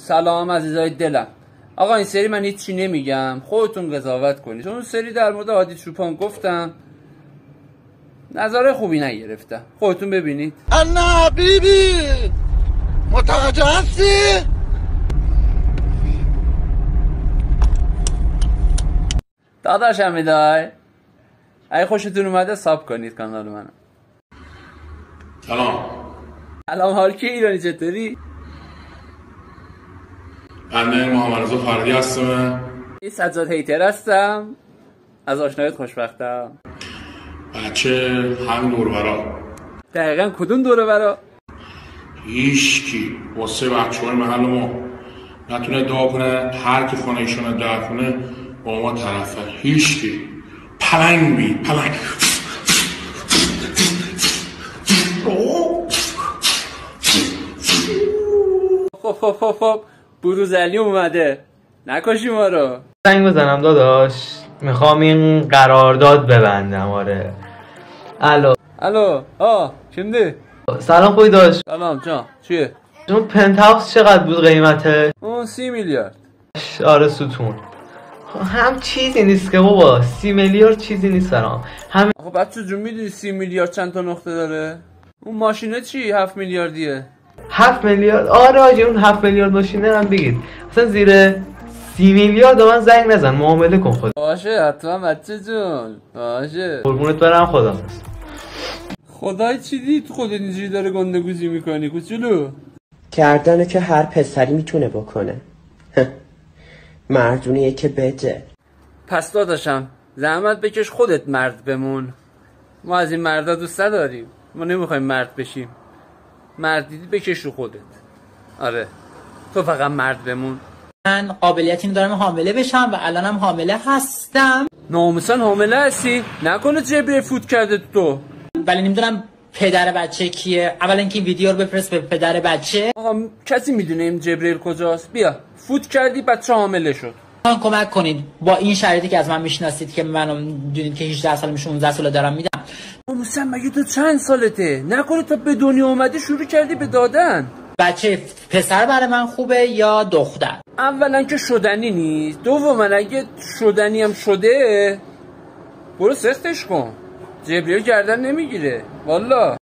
سلام عزیزای دلم. آقا این سری من هیچی نمیگم، خودتون قضاوت کنید. چون اون سری در مورد هادی چوپان گفتم نظر خوبی نگرفتم، خودتون ببینید. انا بیبی متوجه هستی؟ داداشم میدای اگه خوشتون اومده ساب کنید کانال منو. سلام. سلام، حال که ایرانی چطوری؟ بنده محمد رضا فردی هستم. این سجاد هیتر هستم، از آشنایت خوشبختم. بچه هم دور برا. دقیقا کدوم دوره برا؟ هیچکی واسه بچه های محل ما نتونه دعا کنه، هر کی خونه ایشونه دعا کنه با ما طرفه. هیچکی. پلنگ بی پلنگ. خب بروزعلی اومده، نکشی ما رو. زنگ بزنم داداش، میخوام این قرارداد ببندم. آره الو. kimdi؟ سلام خوبی داداش؟ سلام جان، چیه؟ اون پنت هاوس چقدر بود قیمته؟ اون 30 میلیارد. آره ستون. هم چیزی نیست که بابا، 30 میلیارد چیزی نیست برام. هم آخه بچه جون میدونی 30 میلیارد چند تا نقطه داره؟ اون ماشینه چی 7 میلیاردیه؟ 7 میلیارد؟ آره آجی اون 7 میلیارد ماشینه هم بگید اصلا زیر 30 میلیارد من زنگ نزن، معامله کن خود. باشه حتما بچه جون، باشه. قربونت برم، خدا خدای چی دید خودت اینجوری داره گندگوزی میکنی کوچولو؟ کردنه که هر پسری میتونه بکنه. مردونیه که بده. پس داداشم زحمت بکش خودت مرد بمون، ما از این مردا دوست نداریم، ما نمیخوایم مرد بشیم. مرد دیدی بکش رو خودت. آره تو فقط مرد بمون. من قابلیت این دارم حامله بشم و الانم حامله هستم. ناموسن حامله هستی؟ نکنه جبریل فوت کرده تو؟ ولی نمیدونم پدر بچه کیه. اولا اینکه این ویدیو رو بفرست به پدر بچه. آقا کسی میدونه این جبریل کجاست؟ بیا فوت کردی بچه حامله شد. من کمک کنید با این شرایطی که از من میشناسید که منو دونید که 18 سالم 16 سال دارم میدم. ناموسن مگه تو چند سالته؟ نکنه تا به دنیا اومدی شروع کردی به دادن؟ بچه پسر برای من خوبه یا دختر؟ اولا که شدنی نیست، دوما اگه شدنی هم شده برو سختش کن، جبریل گردن نمیگیره والا.